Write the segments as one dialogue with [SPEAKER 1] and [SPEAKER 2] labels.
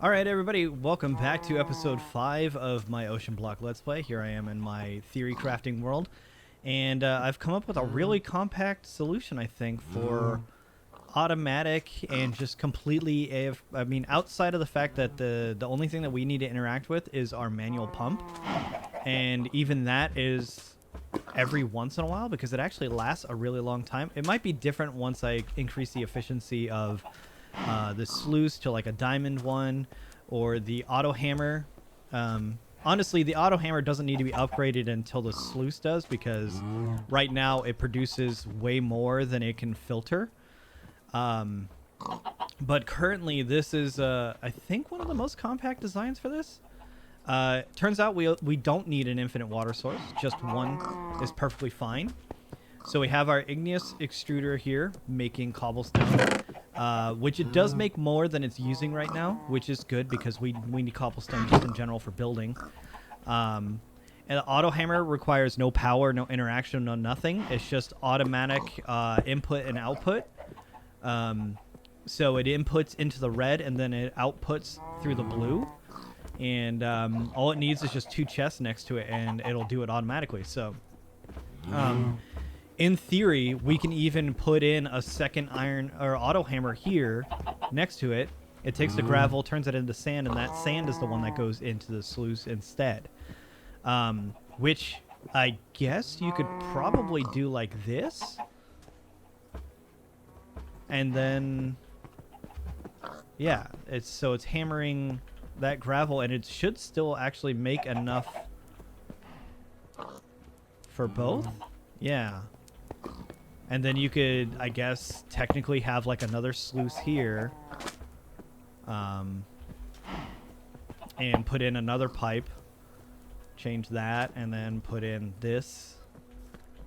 [SPEAKER 1] Alright everybody, welcome back to episode 5 of my OceanBlock Let's Play. Here I am in my theory crafting world. And I've come up with a really compact solution, I think, for automatic and just completely outside of the fact that the only thing that we need to interact with is our manual pump. And even that is every once in a while because it actually lasts a really long time. It might be different once I increase the efficiency of the sluice to like a diamond one, or the auto hammer. Honestly, the auto hammer doesn't need to be upgraded until the sluice does, because right now it produces way more than it can filter. But currently this is I think one of the most compact designs for this. Turns out we don't need an infinite water source, just one is perfectly fine. So we have our igneous extruder here making cobblestone, which it does make more than it's using right now, which is good because we need cobblestone just in general for building. And the auto hammer requires no power, no interaction, no nothing. It's just automatic input and output. So it inputs into the red and then it outputs through the blue. And all it needs is just 2 chests next to it and it'll do it automatically. So in theory, we can even put in a second iron or auto hammer here next to it. It takes the gravel, turns it into sand, and that sand is the one that goes into the sluice instead. Which I guess you could probably do like this. And then, yeah, it's hammering that gravel, and it should still actually make enough for both. Yeah. And then you could, I guess, technically have like another sluice here, and put in another pipe, change that, and then put in this.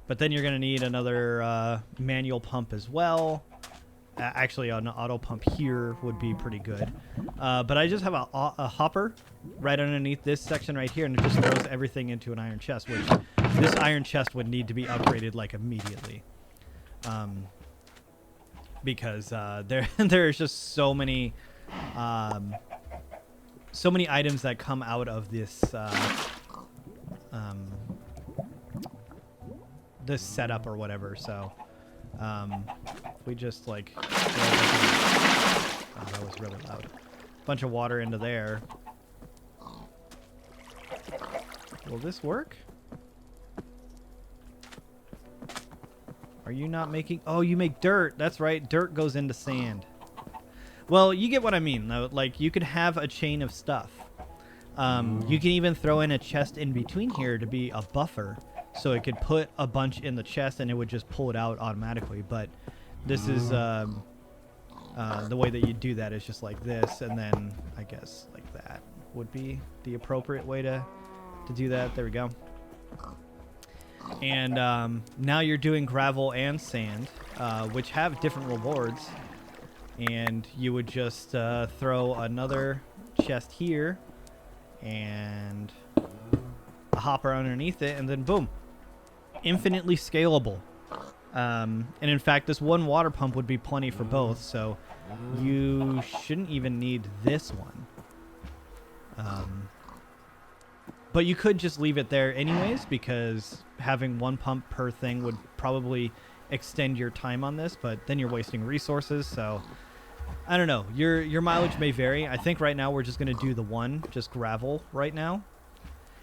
[SPEAKER 1] But then you're going to need another manual pump as well. Actually, an auto pump here would be pretty good. But I just have a hopper right underneath this section right here, and it just throws everything into an iron chest, which this iron chest would need to be upgraded like immediately. Because there's just so many items that come out of this this setup or whatever. So we just like that was really loud. Bunch of water into there. Will this work? Are you not making... Oh, you make dirt. That's right. Dirt goes into sand. Well, you get what I mean, though. Like, you could have a chain of stuff. You can even throw in a chest in between here to be a buffer. So it could put a bunch in the chest and it would just pull it out automatically. But this is... the way that you do that is just like this. And then, I guess, like that would be the appropriate way to do that. There we go. And now you're doing gravel and sand, which have different rewards. And you would just throw another chest here and a hopper underneath it, and then boom, infinitely scalable. And in fact, this one water pump would be plenty for both, so you shouldn't even need this one. But you could just leave it there anyways, because having one pump per thing would probably extend your time on this, but then you're wasting resources. So I don't know. Your mileage may vary. I think right now we're just going to do the one, just gravel right now.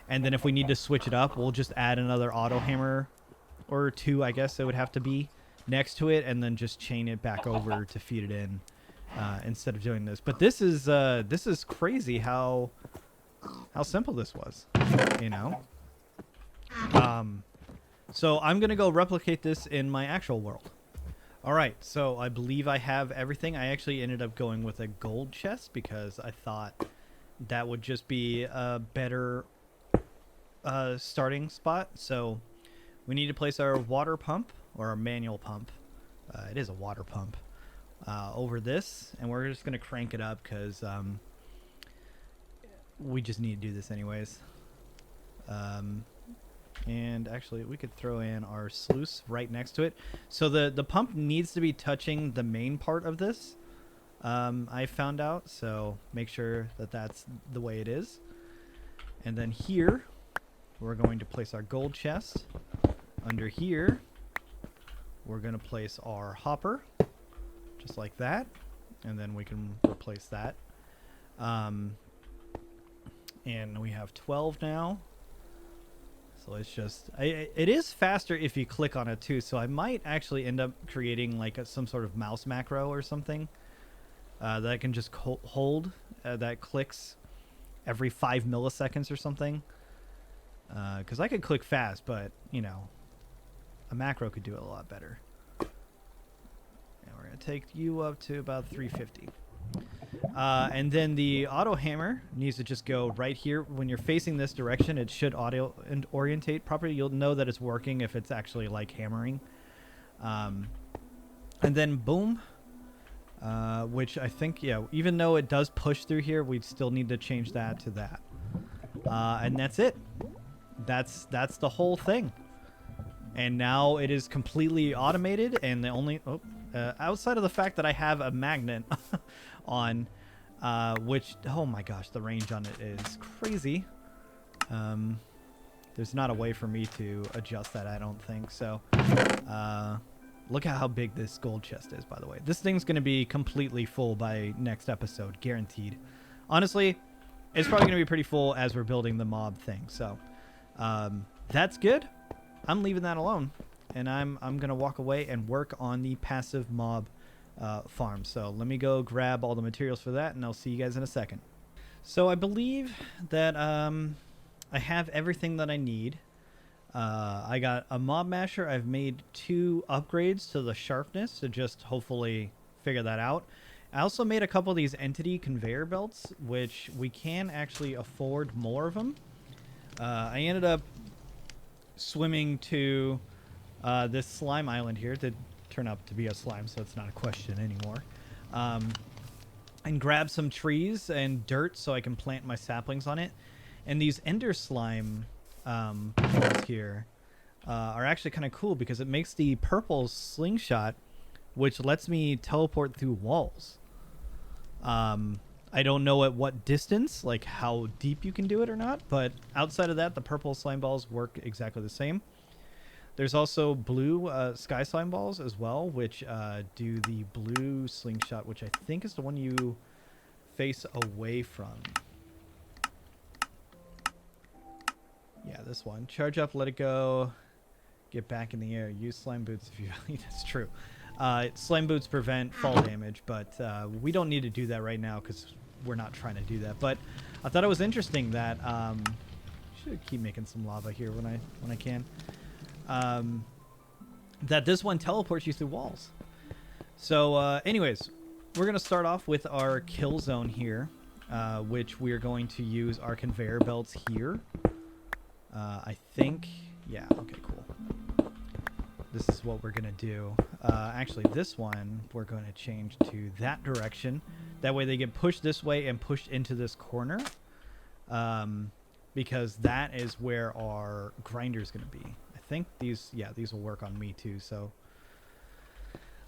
[SPEAKER 1] And then if we need to switch it up, we'll just add another auto hammer or 2, I guess it would have to be, next to it, and then just chain it back over to feed it in instead of doing this. But this is crazy how simple this was, you know? So I'm going to go replicate this in my actual world. All right, so I believe I have everything. I actually ended up going with a gold chest because I thought that would just be a better starting spot. So we need to place our water pump, or our manual pump. It is a water pump. Over this, and we're just going to crank it up because we just need to do this anyways. And actually, we could throw in our sluice right next to it. So the pump needs to be touching the main part of this. I found out, so make sure that that's the way it is. And then here, we're going to place our gold chest. Under here, we're going to place our hopper, just like that. And then we can replace that. And we have 12 now. So it's just, it is faster if you click on it too. So I might actually end up creating like some sort of mouse macro or something that I can just hold that clicks every 5 milliseconds or something. Because I could click fast, but you know, a macro could do it a lot better. And we're going to take you up to about 350. And then the auto hammer needs to just go right here. When you're facing this direction, it should auto and orientate properly. You'll know that it's working if it's actually like hammering. And then boom, which I think, yeah, even though it does push through here, we still need to change that to that. And that's it. That's the whole thing. And now it is completely automated, and the only outside of the fact that I have a magnet on, which, oh my gosh, the range on it is crazy. There's not a way for me to adjust that, I don't think. So look at how big this gold chest is, by the way. This thing's going to be completely full by next episode, guaranteed. Honestly, it's probably going to be pretty full as we're building the mob thing. So that's good. I'm leaving that alone, and I'm going to walk away and work on the passive mob farm. So let me go grab all the materials for that, and I'll see you guys in a second. So I believe that I have everything that I need. I got a mob masher. I've made 2 upgrades to the sharpness to just hopefully figure that out. I also made a couple of these entity conveyor belts, which we can actually afford more of them. I ended up swimming to this slime island here. It did turn up to be a slime, so it's not a question anymore. And grab some trees and dirt so I can plant my saplings on it. And these ender slime balls here are actually kind of cool because it makes the purple slingshot, which lets me teleport through walls. I don't know at what distance, like how deep you can do it or not, but outside of that, the purple slime balls work exactly the same. There's also blue sky slime balls as well, which do the blue slingshot, which I think is the one you face away from. Yeah, this one. Charge up, let it go, get back in the air. Use slime boots if you... That's true. Slime boots prevent fall damage, but we don't need to do that right now because we're not trying to do that. But I thought it was interesting that should keep making some lava here when I can. That this one teleports you through walls. So anyways, we're gonna start off with our kill zone here, which we're going to use our conveyor belts here. I think, yeah, okay, cool. This is what we're gonna do. Actually, this one we're going to change to that direction. That way they get pushed this way and pushed into this corner, because that is where our grinder is going to be. I think these will work on me too. So,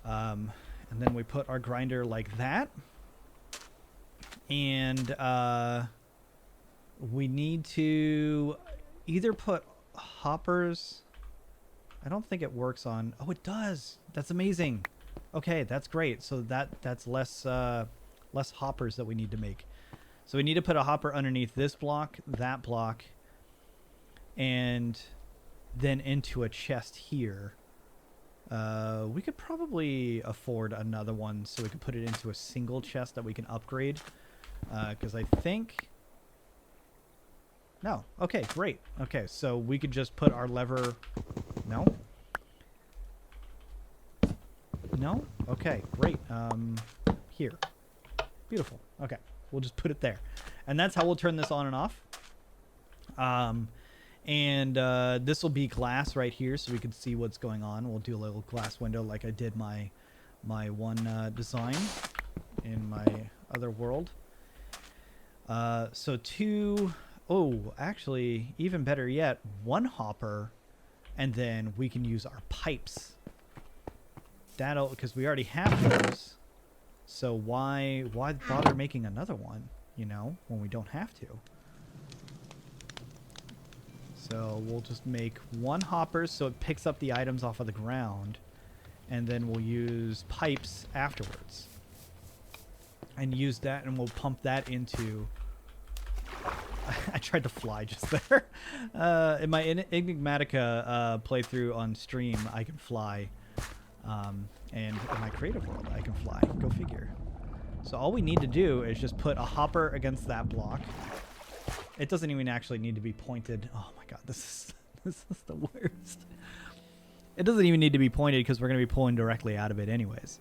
[SPEAKER 1] and then we put our grinder like that, and we need to either put hoppers. I don't think it works on... Oh, it does. That's amazing. Okay, that's great. So that's less hoppers that we need to make. So we need to put a hopper underneath this block, that block, and then into a chest here. We could probably afford another one so we could put it into a single chest that we can upgrade. Because I think... No. Okay, great. Okay, so we could just put our lever... No? No? Okay, great. Here. Beautiful. Okay, we'll just put it there. And that's how we'll turn this on and off. This will be glass right here so we can see what's going on. We'll do a little glass window like I did my one design in my other world. So 2... Oh, actually, even better yet, 1 hopper, and then we can use our pipes. That'll, because we already have those. So why bother making another one, you know, when we don't have to? So we'll just make one hopper so it picks up the items off of the ground, and then we'll use pipes afterwards. And use that, and we'll pump that into... I tried to fly just there. In my Enigmatica playthrough on stream, I can fly. And in my creative world, I can fly. Go figure. So all we need to do is just put a hopper against that block. It doesn't even actually need to be pointed. Oh my god, this is the worst. It doesn't even need to be pointed because we're going to be pulling directly out of it anyways.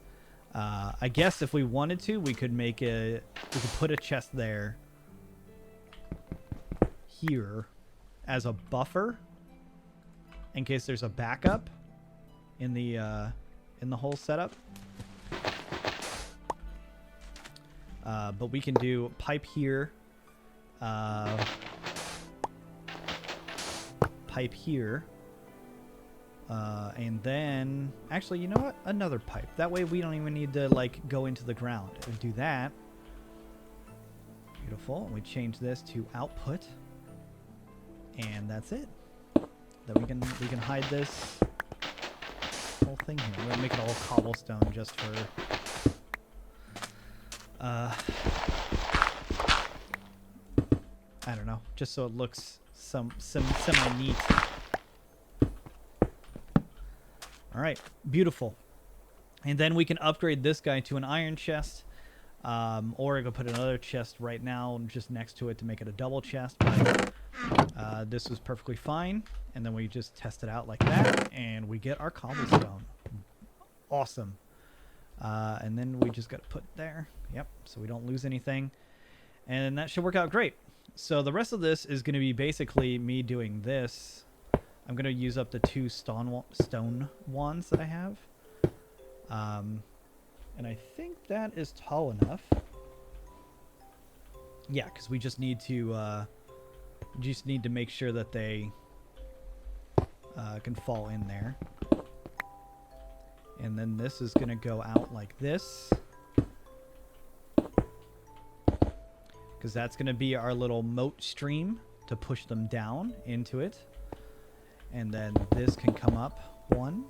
[SPEAKER 1] I guess if we wanted to, we could make we could put a chest there, here, as a buffer, in case there's a backup in the whole setup. But we can do pipe here, pipe here. And then, actually, you know what? Another pipe. That way we don't even need to, like, go into the ground. And do that. Beautiful. And we change this to output. And that's it. Then we can hide this whole thing here. We're gonna make it all cobblestone just for... I don't know. Just so it looks semi-neat. Alright, beautiful. And then we can upgrade this guy to an iron chest. Or I could put another chest right now just next to it to make it a double chest. But this was perfectly fine. And then we just test it out like that. And we get our cobblestone. Awesome. And then we just got to put it there. Yep, so we don't lose anything. And that should work out great. So the rest of this is going to be basically me doing this. I'm going to use up the 2 stone wands that I have. And I think that is tall enough. Yeah, because we just need to make sure that they can fall in there. And then this is going to go out like this. Because that's going to be our little moat stream to push them down into it. And then this can come up one,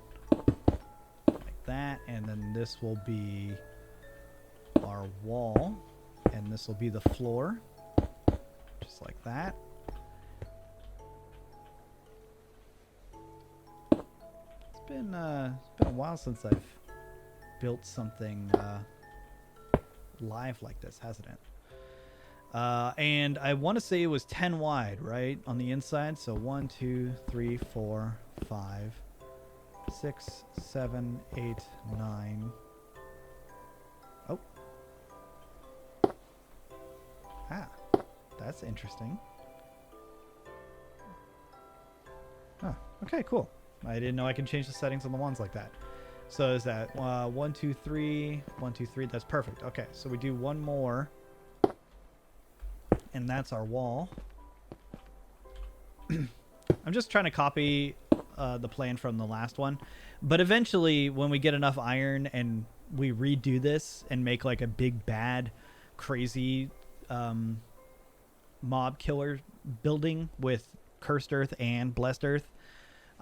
[SPEAKER 1] like that, and then this will be our wall, and this will be the floor, just like that. It's been a while since I've built something live like this, hasn't it? And I want to say it was 10 wide, right? On the inside. So 1, 2, 3, 4, 5, 6, 7, 8, 9. Oh. Ah, that's interesting. Huh. Okay, cool. I didn't know I could change the settings on the ones like that. So is that 1, 2, 3, 1, 2, 3? That's perfect. Okay, so we do one more. And that's our wall. I'm just trying to copy the plan from the last one. But eventually, when we get enough iron and we redo this and make like a big, bad, crazy mob killer building with cursed earth and blessed earth,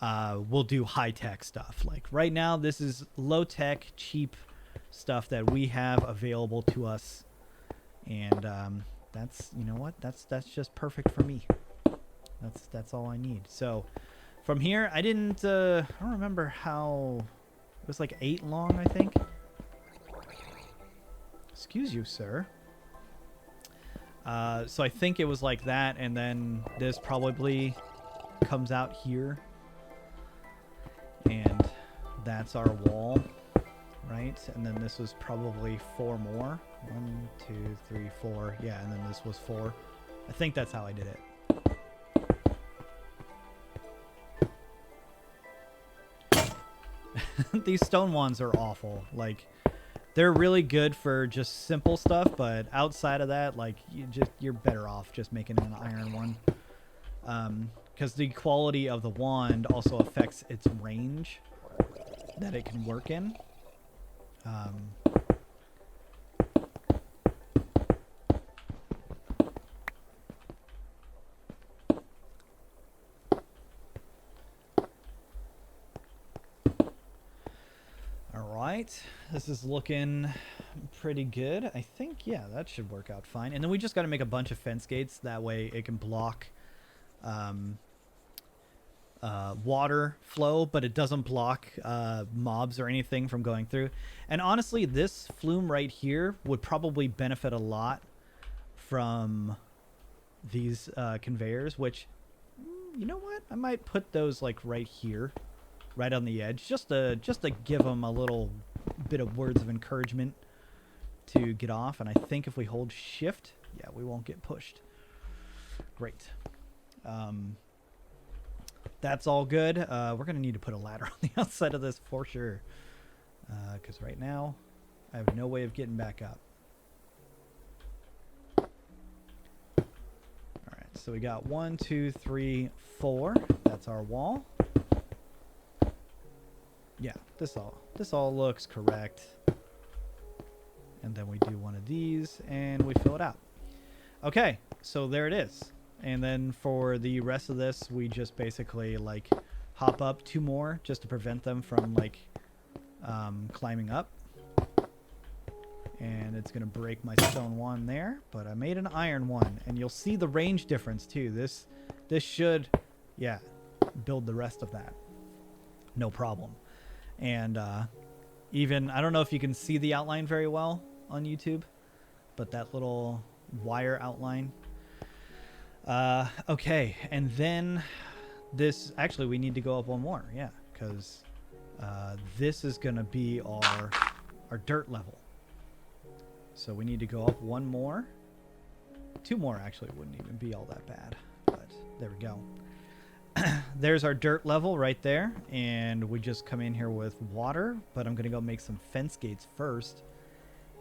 [SPEAKER 1] we'll do high-tech stuff. Like right now, this is low-tech, cheap stuff that we have available to us. And... that's, you know what, that's just perfect for me. That's all I need. So from here, I don't remember how, it was like 8 long, I think. Excuse you, sir. So I think it was like that, and then this probably comes out here, and that's our wall, right? And then this was probably 4 more. 1, 2, 3, 4. Yeah, and then this was 4. I think that's how I did it. These stone ones are awful. Like, they're really good for just simple stuff, but outside of that, like, you're better off just making an iron one. Because the quality of the wand also affects its range that it can work in. right, this is looking pretty good. I think, yeah, that should work out fine. And then we just got to make a bunch of fence gates. That way it can block water flow, but it doesn't block mobs or anything from going through. And honestly, this flume right here would probably benefit a lot from these conveyors, which, you know what? I might put those like right here, right on the edge, just to give them a little bit of words of encouragement to get off. And I think if we hold shift, yeah, we won't get pushed. Great. That's all good. We're going to need to put a ladder on the outside of this for sure. Because right now, I have no way of getting back up. Alright, so we got 1, 2, 3, 4. That's our wall. Yeah, this all looks correct. And then we do one of these, and we fill it out. Okay, so there it is. And then for the rest of this, we just basically like hop up 2 more just to prevent them from like climbing up. And it's gonna break my stone one there, but I made an iron one, and you'll see the range difference too. This should, yeah, build the rest of that, no problem. And even, I don't know if you can see the outline very well on YouTube, but that little wire outline. Okay, and then this, actually we need to go up 1 more, yeah, because this is gonna be our dirt level. So we need to go up 1 more. 2 more actually wouldn't even be all that bad, but there we go. There's our dirt level right there, and we just come in here with water, but I'm gonna go make some fence gates first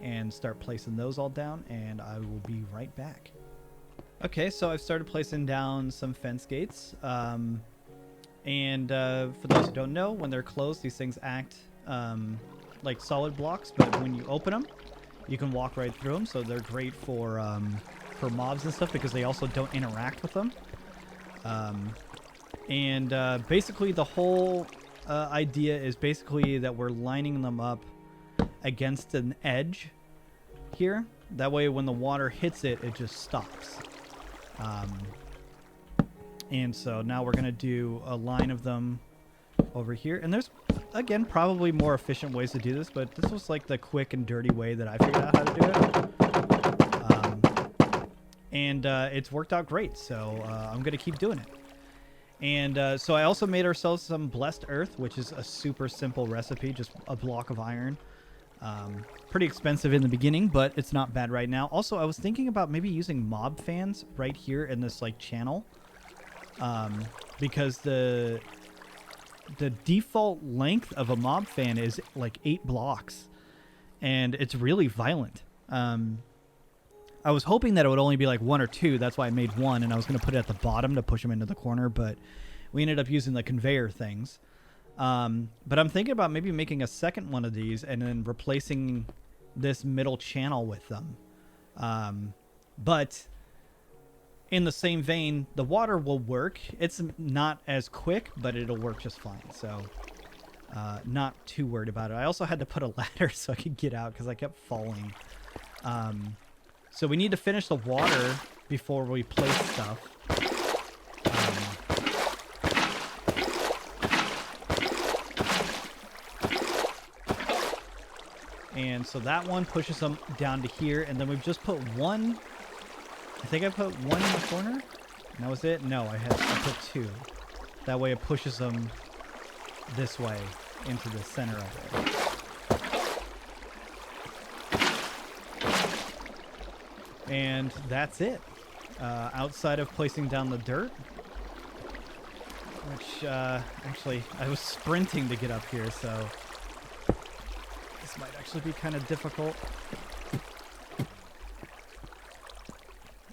[SPEAKER 1] and start placing those all down, and I will be right back. Okay, so I've started placing down some fence gates, and for those who don't know, when they're closed, these things act like solid blocks, but when you open them, you can walk right through them, so they're great for mobs and stuff because they also don't interact with them. Basically the whole idea is basically that we're lining them up against an edge here. That way when the water hits it, it just stops. And so now we're going to do a line of them over here. And there's, again, probably more efficient ways to do this, but this was like the quick and dirty way that I figured out how to do it. It's worked out great, so I'm going to keep doing it. And so I also made ourselves some blessed earth, which is a super simple recipe, just a block of iron. Pretty expensive in the beginning, but it's not bad right now. Also, I was thinking about maybe using mob fans right here in this like channel, because the default length of a mob fan is like 8 blocks, and it's really violent. I was hoping that it would only be like 1 or 2. That's why I made 1, and I was going to put it at the bottom to push them into the corner, but we ended up using the conveyor things. But I'm thinking about maybe making a second one of these and then replacing this middle channel with them. But in the same vein, the water will work. It's not as quick, but it'll work just fine. So not too worried about it. I also had to put a ladder so I could get out because I kept falling. So we need to finish the water before we place stuff. And so that one pushes them down to here, and then we've just put 1. I think I put 1 in the corner. And that was it? No, I put 2. That way it pushes them this way into the center of it. And that's it. Outside of placing down the dirt, which actually I was sprinting to get up here, so this might actually be kind of difficult.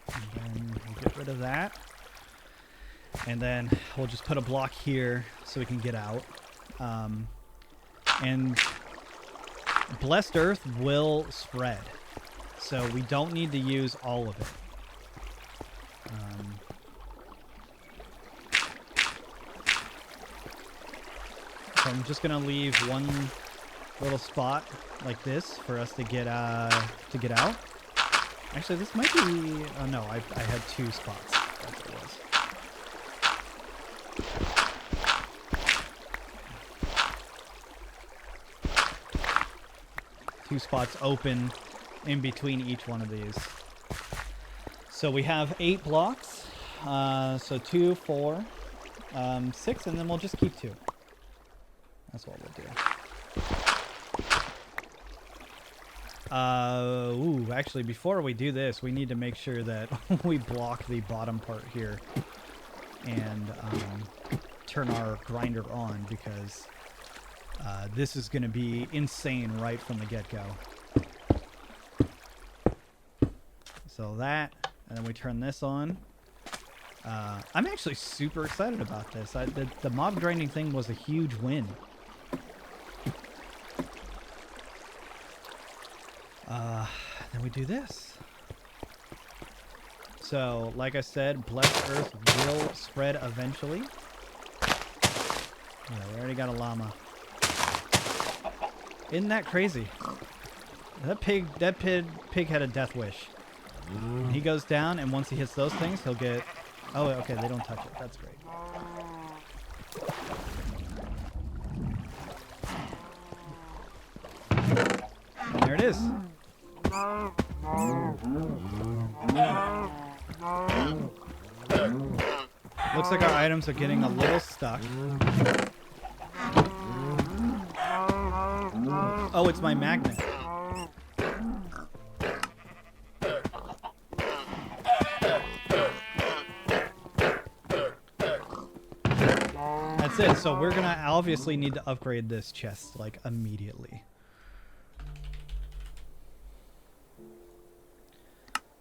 [SPEAKER 1] And then we'll get rid of that. And then we'll just put a block here so we can get out. And blessed earth will spread, so we don't need to use all of it. So I'm just going to leave 1 little spot like this for us to get out. Actually, this might be. Oh no, I had 2 spots. That's what it was. Two spots open in between each one of these. So we have 8 blocks. So 2, 4, 6, and then we'll just keep 2. That's what we'll do. Ooh, actually, before we do this, we need to make sure that we block the bottom part here and turn our grinder on, because this is going to be insane right from the get-go. So that, and then we turn this on. I'm actually super excited about this. The mob grinding thing was a huge win. Then we do this. So, like I said, Blessed Earth will spread eventually. Yeah, we already got a llama. Isn't that crazy? That pig had a death wish. He goes down, and once he hits those things, he'll get... Oh, okay, they don't touch it. That's great. And there it is. Looks like our items are getting a little stuck. Oh, it's my magnet. That's it. So we're gonna obviously need to upgrade this chest like immediately.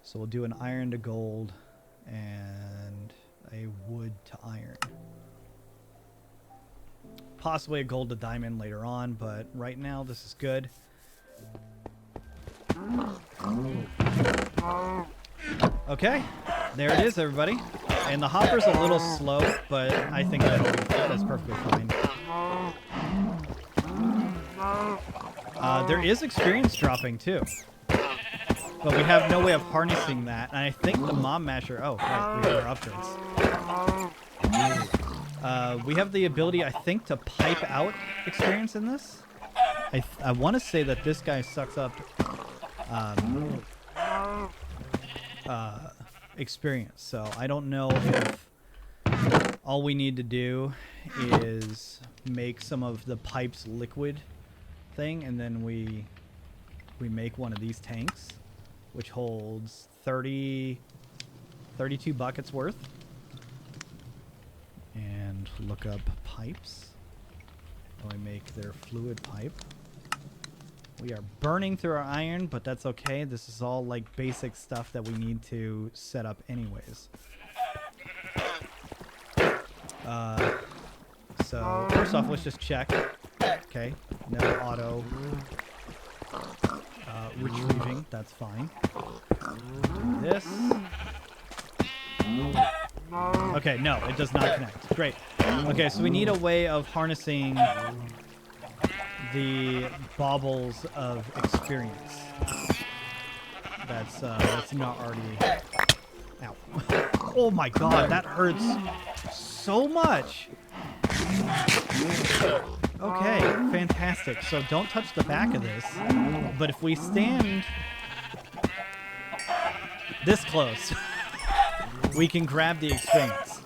[SPEAKER 1] So we'll do an iron to gold and a wood to iron. Possibly a gold to diamond later on, but right now this is good. Okay, there it is, everybody. And the hopper's a little slow, but I think that's perfectly fine. There is experience dropping too. But we have no way of harnessing that. And I think the Mom Masher... Oh, right, we have our upgrades. We have the ability, I think, to pipe out experience in this. I want to say that this guy sucks up experience. So I don't know if all we need to do is make some of the pipes liquid thing, and then we make one of these tanks, which holds 32 buckets worth. And look up pipes. And we make their fluid pipe. We are burning through our iron, but that's okay. This is all like basic stuff that we need to set up anyways. So first off, let's just check. Okay, no auto retrieving, that's fine. Do this. Okay, no, it does not connect. Great. Okay, so we need a way of harnessing the baubles of experience. That's not already... Ow. Oh my god, that hurts so much! Okay, fantastic. So don't touch the back of this, but if we stand this close, we can grab the experience.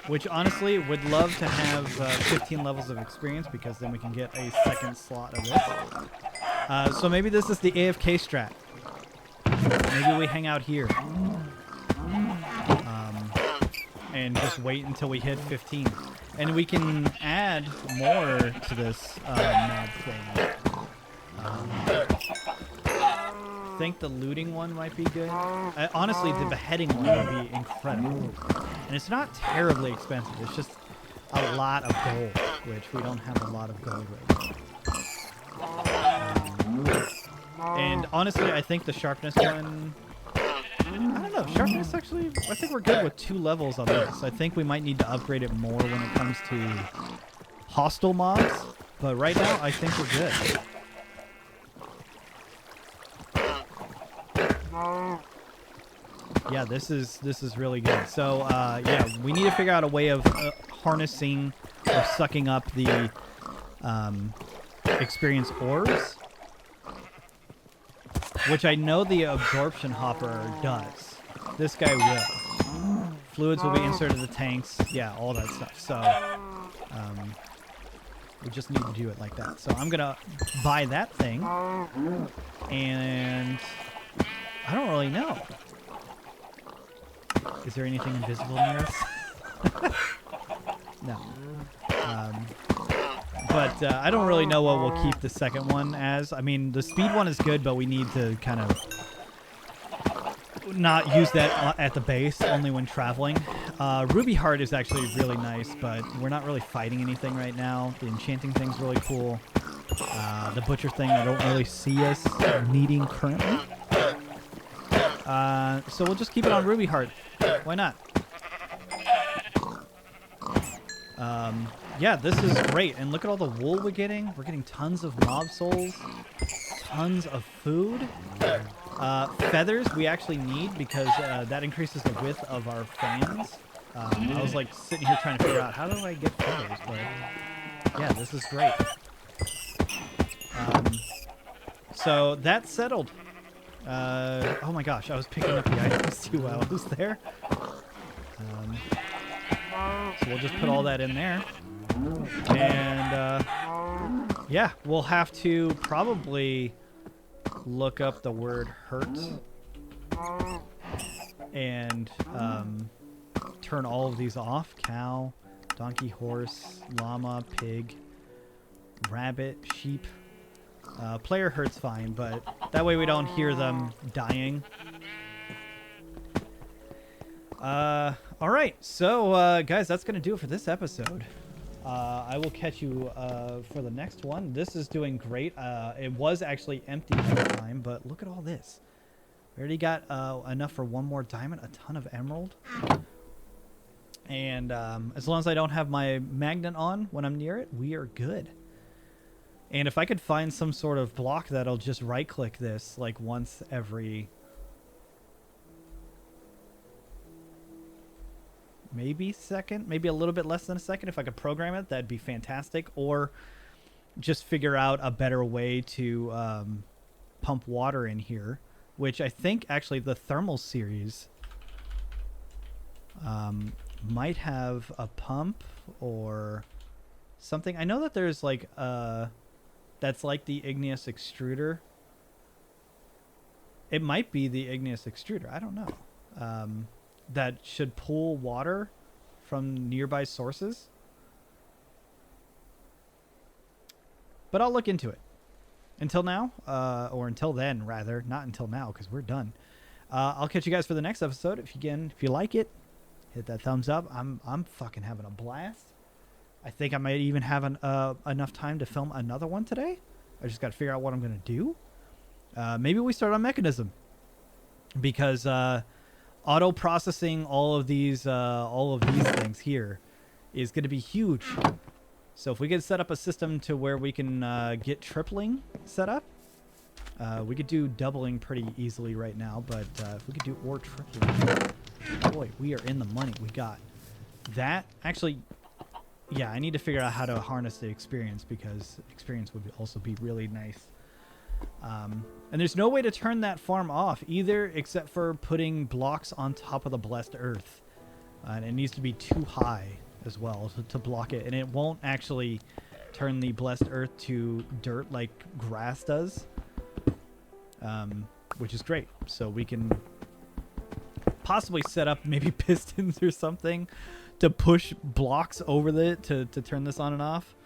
[SPEAKER 1] Which honestly would love to have 15 levels of experience, because then we can get a second slot of this. So maybe this is the AFK strat. Maybe we hang out here. And just wait until we hit 15. And we can add more to this mod thing. I think the looting one might be good. Honestly, the beheading one would be incredible. And it's not terribly expensive. It's just a lot of gold, which we don't have a lot of gold right now. And honestly, I think the sharpness one... I don't know. Sharpness, actually, I think we're good with 2 levels on this. I think we might need to upgrade it more when it comes to hostile mobs. But right now, I think we're good. Yeah, this is really good. So yeah, we need to figure out a way of harnessing or sucking up the experience ores, which I know the absorption hopper does. This guy will. Fluids will be inserted in the tanks. Yeah, all that stuff. So we just need to do it like that. So I'm gonna buy that thing, and I don't really know. Is there anything invisible near us? No. But I don't really know what we'll keep the second one as. I mean, the speed one is good, but we need to kind of not use that at the base, only when traveling. Ruby Heart is actually really nice, but we're not really fighting anything right now. The enchanting thing's really cool. The butcher thing I don't really see us needing currently. So we'll just keep it on Ruby Heart. Why not? Yeah, this is great. And look at all the wool we're getting. We're getting tons of mob souls, tons of food. Feathers we actually need because that increases the width of our fans. I was like sitting here trying to figure out how do I get feathers, but yeah, this is great. So that's settled. Oh my gosh, I was picking up the items too while I was there. So we'll just put all that in there. And yeah, we'll have to probably look up the word hurt and turn all of these off. Cow, donkey, horse, llama, pig, rabbit, sheep. Player hurt's fine, but that way we don't hear them dying. All right, so guys, that's gonna do it for this episode. I will catch you for the next one. This is doing great. It was actually empty at the time, but look at all this. We already got enough for one more diamond, a ton of emerald. And as long as I don't have my magnet on when I'm near it, we are good. And if I could find some sort of block that'll just right-click this like once every... maybe second, maybe a little bit less than a second. If I could program it, that'd be fantastic. Or just figure out a better way to pump water in here, which I think actually the thermal series might have a pump or something. I know that there's like that's like the igneous extruder. It might be the igneous extruder. I don't know. That should pull water from nearby sources. But I'll look into it. Until now, or until then, rather. Not until now, because we're done. I'll catch you guys for the next episode. If you like it, hit that thumbs up. I'm fucking having a blast. I think I might even have enough time to film another one today. I just got to figure out what I'm going to do. Maybe we start on Mechanism. Because... auto processing all of these things here is going to be huge. So if we could set up a system to where we can get tripling set up, we could do doubling pretty easily right now. But if we could do or tripling, boy, we are in the money. We got that. Actually, yeah, I need to figure out how to harness the experience because experience would also be really nice. And there's no way to turn that farm off either except for putting blocks on top of the blessed earth. And it needs to be too high as well to block it. And it won't actually turn the blessed earth to dirt like grass does, which is great. So we can possibly set up maybe pistons or something to push blocks over to turn this on and off.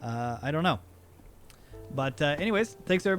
[SPEAKER 1] I don't know. But anyways, thanks everybody.